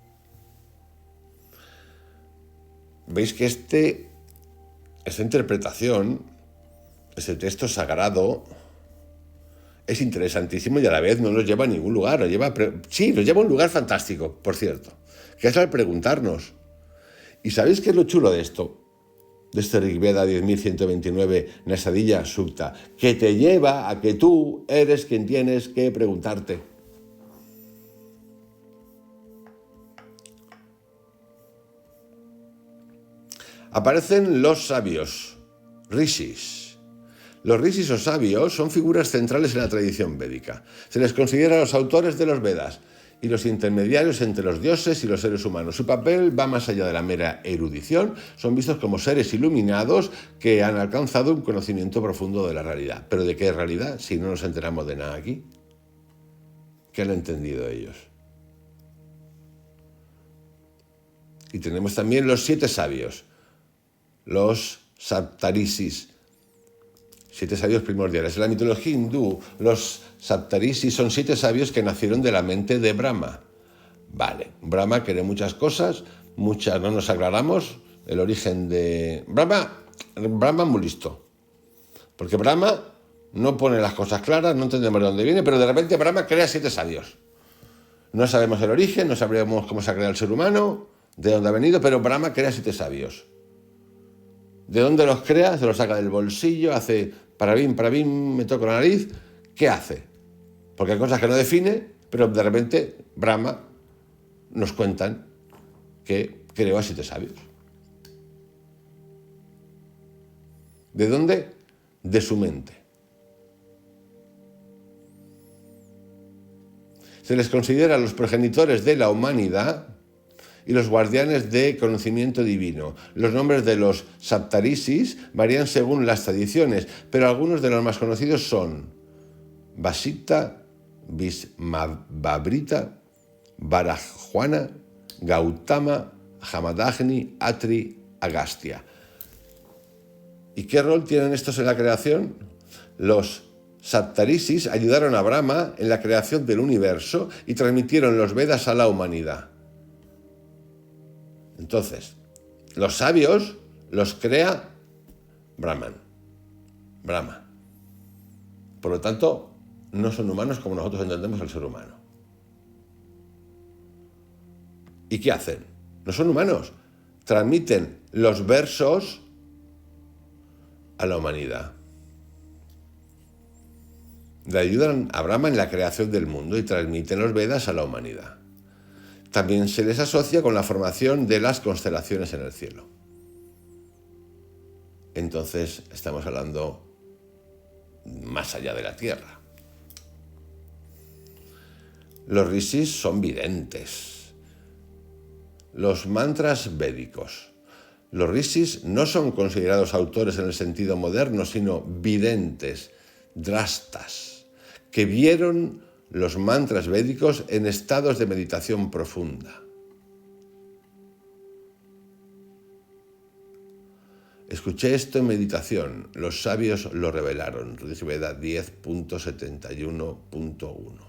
Veis que esta interpretación, este texto sagrado, es interesantísimo y a la vez no nos lleva a ningún lugar. Nos lleva a un lugar fantástico, por cierto, que es al preguntarnos. ¿Y sabéis qué es lo chulo de esto? De este Rig Veda 10.129, Nasadilla Sukta, que te lleva a que tú eres quien tienes que preguntarte. Aparecen los sabios, rishis. Los rishis o sabios son figuras centrales en la tradición védica. Se les considera los autores de los Vedas y los intermediarios entre los dioses y los seres humanos. Su papel va más allá de la mera erudición. Son vistos como seres iluminados que han alcanzado un conocimiento profundo de la realidad. ¿Pero de qué realidad si no nos enteramos de nada aquí? ¿Qué han entendido ellos? Y tenemos también los 7 sabios, los Saptarisis, 7 sabios primordiales. En la mitología hindú, los Saptarisis son 7 sabios que nacieron de la mente de Brahma. Vale, Brahma quiere muchas cosas, muchas no nos aclaramos. El origen de Brahma es muy listo. Porque Brahma no pone las cosas claras, no entendemos de dónde viene, pero de repente Brahma crea 7 sabios. No sabemos el origen, no sabemos cómo se ha creado el ser humano, de dónde ha venido, pero Brahma crea 7 sabios. ¿De dónde los crea? Se los saca del bolsillo, hace parabim, me toco la nariz. ¿Qué hace? Porque hay cosas que no define, pero de repente Brahma nos cuentan que creó a 7 sabios. ¿De dónde? De su mente. Se les considera los progenitores de la humanidad y los guardianes de conocimiento divino. Los nombres de los Saptarisis varían según las tradiciones, pero algunos de los más conocidos son Vasita, Vismavabrita, Barahwana, Gautama, Jamadagni, Atri, Agastya. ¿Y qué rol tienen estos en la creación? Los Saptarisis ayudaron a Brahma en la creación del universo y transmitieron los Vedas a la humanidad. Entonces, los sabios los crea Brahma. Por lo tanto, no son humanos como nosotros entendemos al ser humano. ¿Y qué hacen? No son humanos. Transmiten los versos a la humanidad. Le ayudan a Brahma en la creación del mundo y transmiten los Vedas a la humanidad. También se les asocia con la formación de las constelaciones en el cielo. Entonces estamos hablando más allá de la Tierra. Los rishis son videntes. Los mantras védicos. Los rishis no son considerados autores en el sentido moderno, sino videntes, drastas, que vieron los mantras védicos en estados de meditación profunda. Escuché esto en meditación, los sabios lo revelaron. Rig Veda 10.71.1.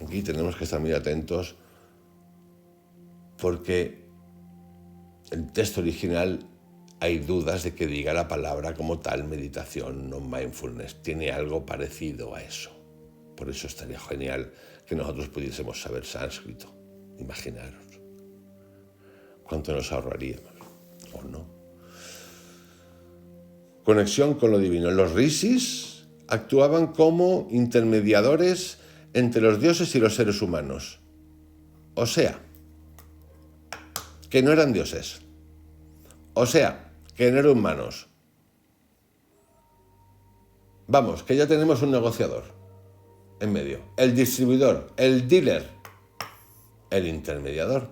Aquí tenemos que estar muy atentos porque el texto original hay dudas de que diga la palabra como tal meditación, no mindfulness. Tiene algo parecido a eso. Por eso estaría genial que nosotros pudiésemos saber sánscrito. Imaginaros cuánto nos ahorraríamos, ¿o no? conexión con lo divino. Los rishis actuaban como intermediadores entre los dioses y los seres humanos. O sea, que no eran dioses. O sea, que no eran humanos. Vamos, que ya tenemos un negociador en medio. El distribuidor, el dealer, el intermediador.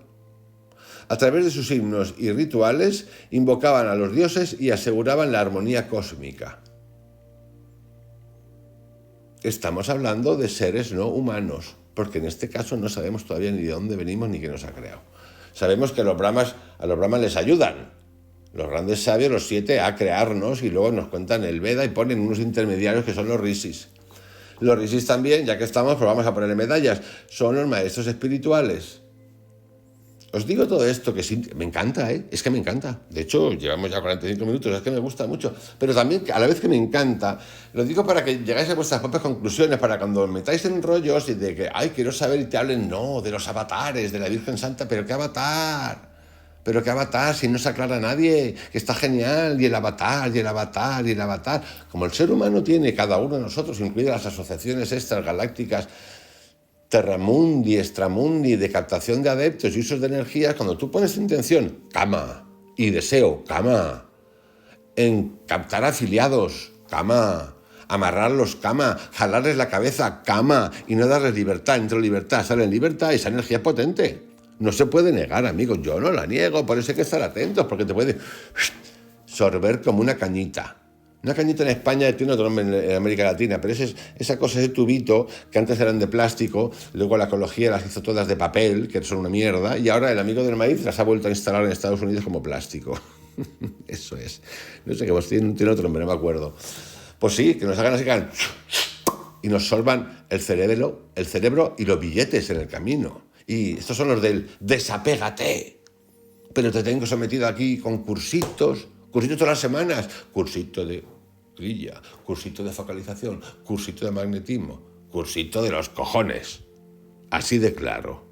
A través de sus himnos y rituales invocaban a los dioses y aseguraban la armonía cósmica. Estamos hablando de seres no humanos, porque en este caso no sabemos todavía ni de dónde venimos ni quién nos ha creado. Sabemos que a los brahmas les ayudan, los grandes sabios, los 7, a crearnos, y luego nos cuentan el Veda y ponen unos intermediarios que son los rishis. Los rishis también, ya que estamos, pues vamos a ponerle medallas, son los maestros espirituales. Os digo todo esto que sí, me encanta, es que me encanta. De hecho, llevamos ya 45 minutos, es que me gusta mucho. Pero también, a la vez que me encanta, lo digo para que llegáis a vuestras propias conclusiones, para cuando os metáis en rollos y de que, ay, quiero saber, y te hablen, no, de los avatares, de la Virgen Santa, pero ¿qué avatar? Pero qué avatar, si no se aclara a nadie, que está genial, y el avatar, y el avatar, y el avatar. Como el ser humano tiene, cada uno de nosotros, incluidas las asociaciones extragalácticas, Terramundi, Extramundi, de captación de adeptos y usos de energías, cuando tú pones intención, cama, y deseo, cama, en captar afiliados, cama, amarrarlos, cama, jalarles la cabeza, cama, y no darles libertad. Entre libertad sale libertad, esa energía es potente. No se puede negar, amigos, yo no la niego, por eso hay que estar atentos, porque te puede sorber como una cañita. Una cañita en España tiene otro nombre en América Latina, pero esa cosa, ese tubito, que antes eran de plástico, luego la ecología las hizo todas de papel, que son una mierda, y ahora el amigo del maíz las ha vuelto a instalar en Estados Unidos como plástico. Eso es. No sé qué, pues tiene otro nombre, no me acuerdo. Pues sí, que nos hagan así, y nos solvan el cerebro y los billetes en el camino. Y estos son los del desapégate. Pero te tengo sometido aquí con cursitos todas las semanas, cursito de grilla, cursito de focalización, cursito de magnetismo, cursito de los cojones. Así de claro.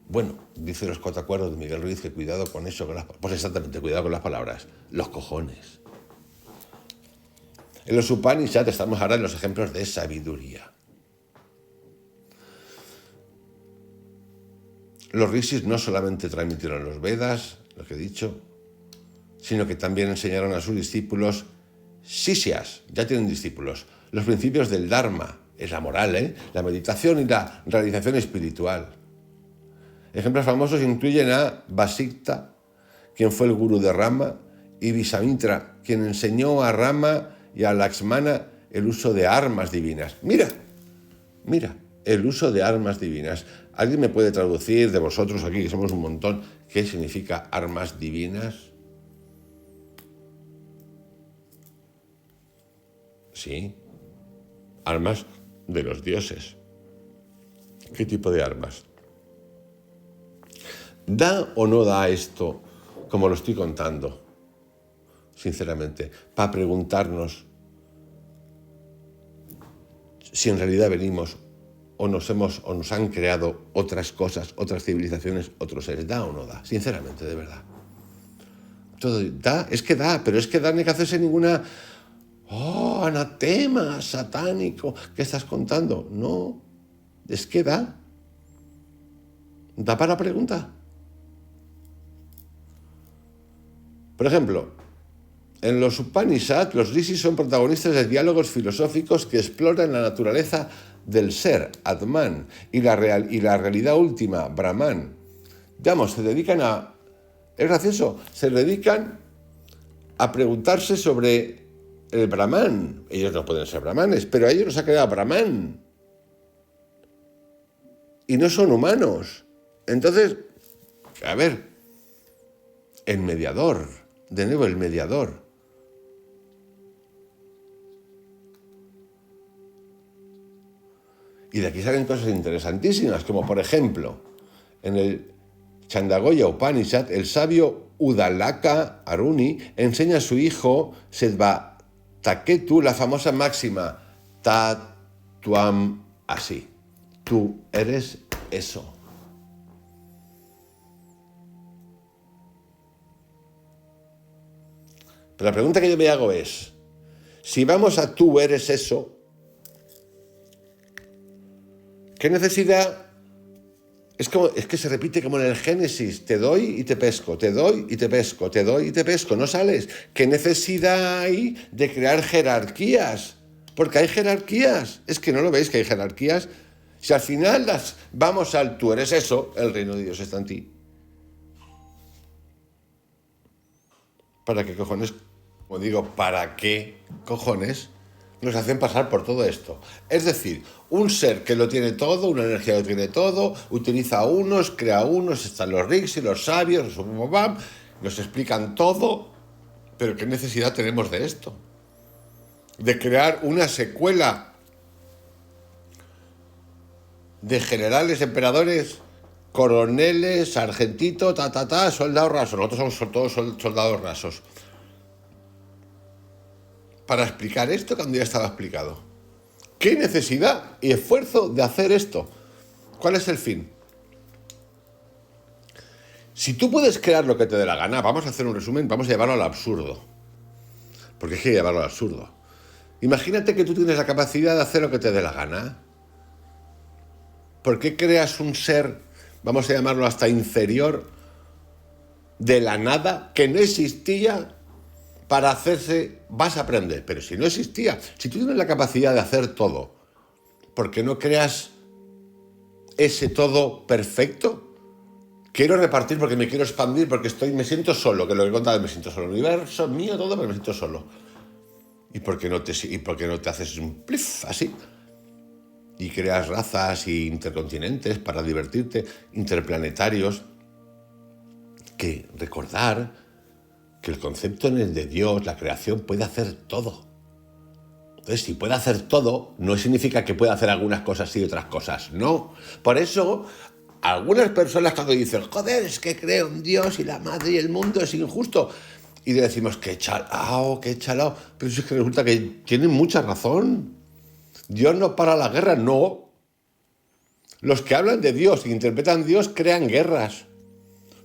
Bueno, dice los 4 acuerdos de Miguel Ruiz que cuidado con eso, pues exactamente, cuidado con las palabras, los cojones. En los Upanishads estamos ahora en los ejemplos de sabiduría. Los rishis no solamente transmitieron los Vedas, lo que he dicho, sino que también enseñaron a sus discípulos sishyas, ya tienen discípulos, los principios del Dharma, es la moral, la meditación y la realización espiritual. Ejemplos famosos incluyen a Vasicta, quien fue el gurú de Rama, y Visamitra, quien enseñó a Rama y a Lakshmana el uso de armas divinas. Mira, el uso de armas divinas. ¿Alguien me puede traducir de vosotros aquí, que somos un montón, qué significa armas divinas? Sí, armas de los dioses. ¿Qué tipo de armas? ¿Da o no da esto, como lo estoy contando? Sinceramente, para preguntarnos si en realidad venimos o nos han creado otras cosas, otras civilizaciones, otros seres. ¿Da o no da? Sinceramente, de verdad. Todo da, es que da, pero es que da, no hay que hacerse ninguna... ¡Oh, anatema satánico! ¿Qué estás contando? No, es que da. ¿Da para preguntar? Por ejemplo, en los Upanishads, los rishis son protagonistas de diálogos filosóficos que exploran la naturaleza del ser, Atman, y la realidad última, Brahman. Digamos, se dedican a... Es gracioso, se dedican a preguntarse sobre el Brahman. Ellos no pueden ser brahmanes, pero a ellos los ha creado Brahman. Y no son humanos. Entonces, a ver, el mediador, de nuevo el mediador. Y de aquí salen cosas interesantísimas, como por ejemplo, en el Chandogya Upanishad, el sabio Udalaka Aruni enseña a su hijo Taketu la famosa máxima, Tatuam así, tú eres eso. Pero la pregunta que yo me hago es, si vamos a tú eres eso, ¿qué necesidad? Es que se repite como en el Génesis, te doy y te pesco, te doy y te pesco, te doy y te pesco, no sales. ¿Qué necesidad hay de crear jerarquías? Porque hay jerarquías, es que no lo veis que hay jerarquías. Si al final vamos al tú eres eso, el reino de Dios está en ti. ¿Para qué cojones? Como digo, ¿para qué cojones nos hacen pasar por todo esto? Es decir, un ser que lo tiene todo, una energía que lo tiene todo, utiliza a unos, crea a unos, están los rics y los sabios, nos explican todo, pero ¿qué necesidad tenemos de esto? De crear una secuela de generales, emperadores, coroneles, sargentitos, soldados rasos. Nosotros somos todos soldados rasos. Para explicar esto cuando ya estaba explicado. ¿Qué necesidad y esfuerzo de hacer esto? ¿Cuál es el fin? Si tú puedes crear lo que te dé la gana, vamos a hacer un resumen, vamos a llevarlo al absurdo. Porque hay que llevarlo al absurdo. Imagínate que tú tienes la capacidad de hacer lo que te dé la gana. ¿Por qué creas un ser, vamos a llamarlo hasta inferior, de la nada, que no existía, para hacerse, vas a aprender? Pero si no existía, si tú tienes la capacidad de hacer todo, ¿por qué no creas ese todo perfecto? Quiero repartir porque me quiero expandir, porque me siento solo, que lo que he contado, me siento solo. El universo es mío todo, pero me siento solo. ¿Y por qué no te haces un plif así? Y creas razas y intercontinentes para divertirte, interplanetarios. Que recordar que el concepto en el de Dios, la creación, puede hacer todo. Entonces, si puede hacer todo, no significa que pueda hacer algunas cosas y otras cosas. No. Por eso, algunas personas cuando dicen, joder, es que creo en Dios y la madre y el mundo es injusto, y le decimos, qué chalao. Pero es que resulta que tienen mucha razón. Dios no para la guerra, no. Los que hablan de Dios e interpretan Dios crean guerras.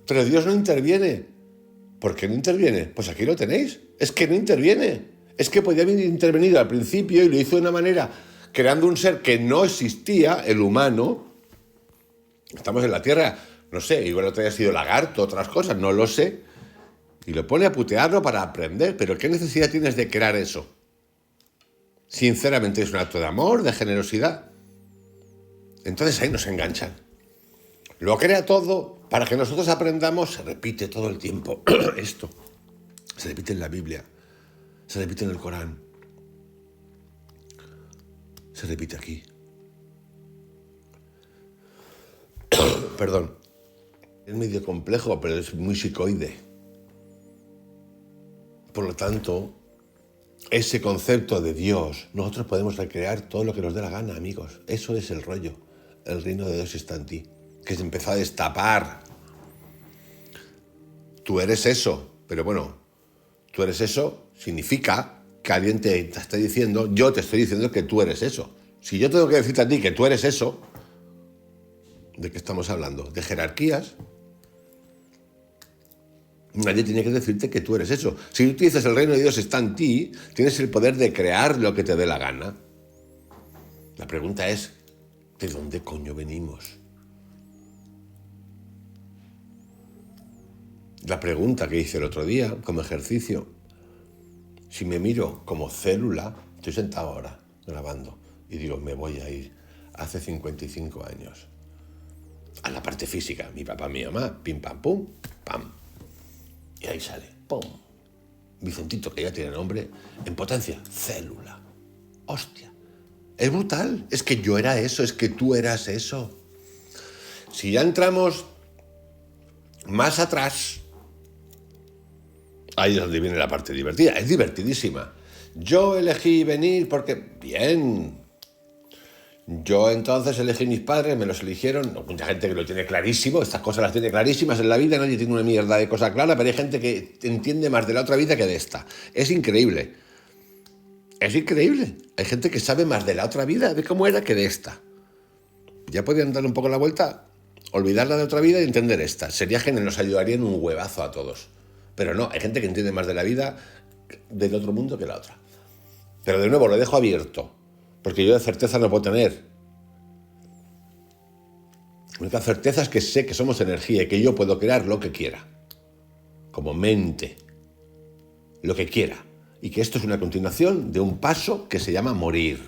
Pero Dios no interviene. ¿Por qué no interviene? Pues aquí lo tenéis. Es que no interviene. Es que podía haber intervenido al principio y lo hizo de una manera creando un ser que no existía, el humano. Estamos en la Tierra, no sé, igual otro haya sido lagarto, otras cosas, no lo sé. Y lo pone a putearlo para aprender. Pero ¿qué necesidad tienes de crear eso? Sinceramente es un acto de amor, de generosidad. Entonces ahí nos enganchan. Lo crea todo para que nosotros aprendamos, se repite todo el tiempo. Esto se repite en la Biblia, se repite en el Corán, se repite aquí. Perdón. Es medio complejo, pero es muy psicoide. Por lo tanto, ese concepto de Dios, nosotros podemos recrear todo lo que nos dé la gana, amigos. Eso es el rollo. El reino de Dios está en ti. Que se empezó a destapar. Tú eres eso. Pero bueno, tú eres eso significa que alguien te está diciendo, yo te estoy diciendo que tú eres eso. Si yo tengo que decirte a ti que tú eres eso, ¿de qué estamos hablando? ¿De jerarquías? Nadie tiene que decirte que tú eres eso. Si tú dices el reino de Dios está en ti, tienes el poder de crear lo que te dé la gana. La pregunta es, ¿de dónde coño venimos? La pregunta que hice el otro día como ejercicio, si me miro como célula, estoy sentado ahora grabando y digo, me voy a ir hace 55 años a la parte física, mi papá, mi mamá, pim, pam, pum, pam. Y ahí sale, ¡pum! Vicentito, que ya tiene nombre, en potencia, célula. ¡Hostia! Es brutal. Es que yo era eso, es que tú eras eso. Si ya entramos más atrás, ahí es donde viene la parte divertida. Es divertidísima. Yo elegí venir porque, bien, yo entonces elegí mis padres, me los eligieron, mucha gente que lo tiene clarísimo, estas cosas las tiene clarísimas en la vida, nadie tiene una mierda de cosa clara, pero hay gente que entiende más de la otra vida que de esta. Es increíble. Es increíble. Hay gente que sabe más de la otra vida, de cómo era, que de esta. Ya podrían dar un poco la vuelta, olvidar la de otra vida y entender esta. Sería genial, nos ayudaría en un huevazo a todos. Pero no, hay gente que entiende más de la vida del otro mundo que la otra. Pero de nuevo, lo dejo abierto, porque yo de certeza no puedo tener. La única certeza es que sé que somos energía y que yo puedo crear lo que quiera, como mente, lo que quiera. Y que esto es una continuación de un paso que se llama morir.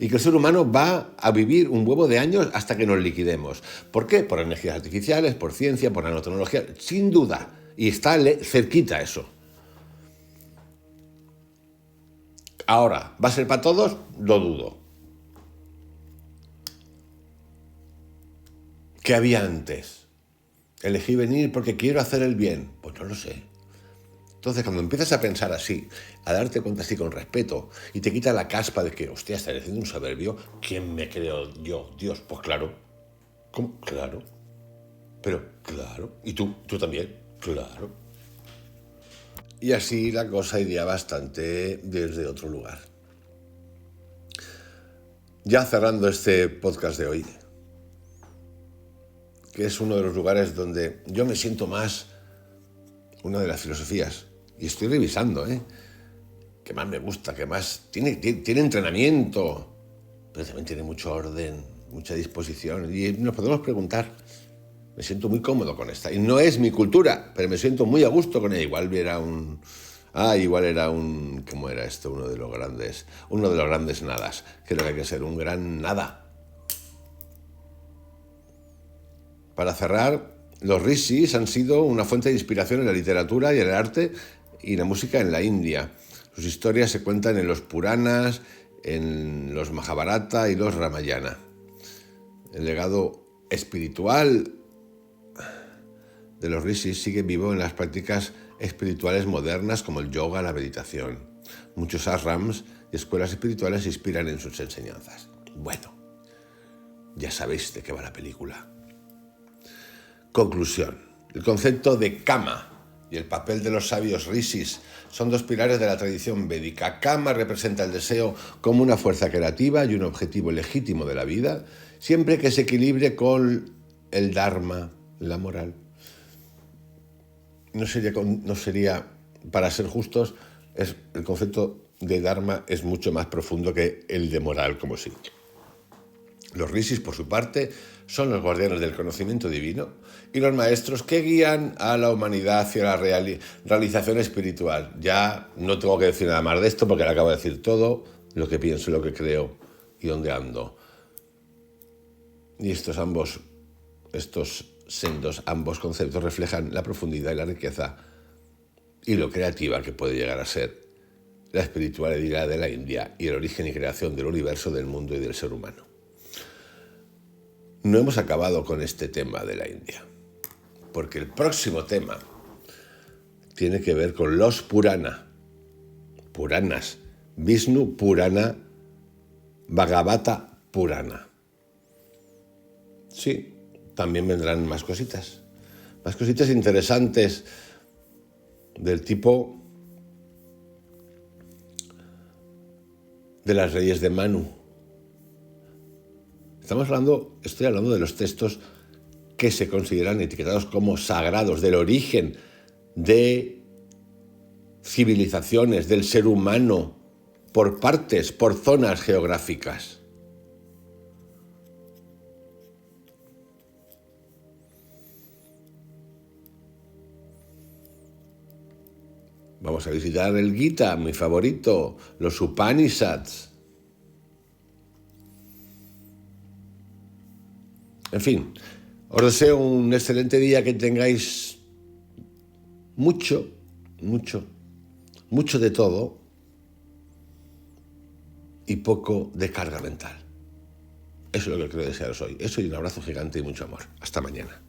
Y que el ser humano va a vivir un huevo de años hasta que nos liquidemos. ¿Por qué? Por energías artificiales, por ciencia, por nanotecnología, sin duda. Y está cerquita eso. Ahora, ¿va a ser para todos? Lo dudo. ¿Qué había antes? ¿Elegí venir porque quiero hacer el bien? Pues no lo sé. Entonces, cuando empiezas a pensar así, a darte cuenta así con respeto, y te quita la caspa de que, hostia, estaré haciendo un soberbio, ¿quién me creo yo? Dios, pues claro. ¿Cómo? Claro. Pero, claro. ¿Y tú? ¿Tú también? Claro. Y así la cosa iría bastante desde otro lugar. Ya cerrando este podcast de hoy, que es uno de los lugares donde yo me siento más, una de las filosofías, y estoy revisando, que más me gusta, que más tiene entrenamiento, pero también tiene mucho orden, mucha disposición, y nos podemos preguntar, me siento muy cómodo con esta, y no es mi cultura, pero me siento muy a gusto con ella. Igual era ¿cómo era esto? Uno de los grandes nadas. Creo que hay que ser un gran nada. Para cerrar, los rishis han sido una fuente de inspiración en la literatura y en el arte y la música en la India. Sus historias se cuentan en los Puranas, en los Mahabharata y los Ramayana. El legado espiritual de los rishis sigue vivo en las prácticas espirituales modernas como el yoga, la meditación. Muchos ashrams y escuelas espirituales se inspiran en sus enseñanzas. Bueno, ya sabéis de qué va la película. Conclusión. El concepto de kama y el papel de los sabios rishis son dos pilares de la tradición védica. Kama representa el deseo como una fuerza creativa y un objetivo legítimo de la vida, siempre que se equilibre con el dharma, la moral. No sería, para ser justos, el concepto de dharma es mucho más profundo que el de moral, como sí. Los rishis, por su parte, son los guardianes del conocimiento divino y los maestros que guían a la humanidad hacia la realización espiritual. Ya no tengo que decir nada más de esto porque le acabo de decir todo lo que pienso, lo que creo y dónde ando. Y estos sendos conceptos reflejan la profundidad y la riqueza y lo creativa que puede llegar a ser la espiritualidad de la India y el origen y creación del universo, del mundo y del ser humano. No hemos acabado con este tema de la India, porque el próximo tema tiene que ver con los Puranas, Vishnu Purana, Bhagavata Purana. Sí, también vendrán más cositas interesantes del tipo de las leyes de Manu. Estoy hablando de los textos que se consideran etiquetados como sagrados, del origen de civilizaciones, del ser humano, por partes, por zonas geográficas. Vamos a visitar el Gita, mi favorito, los Upanishads. En fin, os deseo un excelente día, que tengáis mucho de todo y poco de carga mental. Eso es lo que quiero desearos hoy. Eso y un abrazo gigante y mucho amor. Hasta mañana.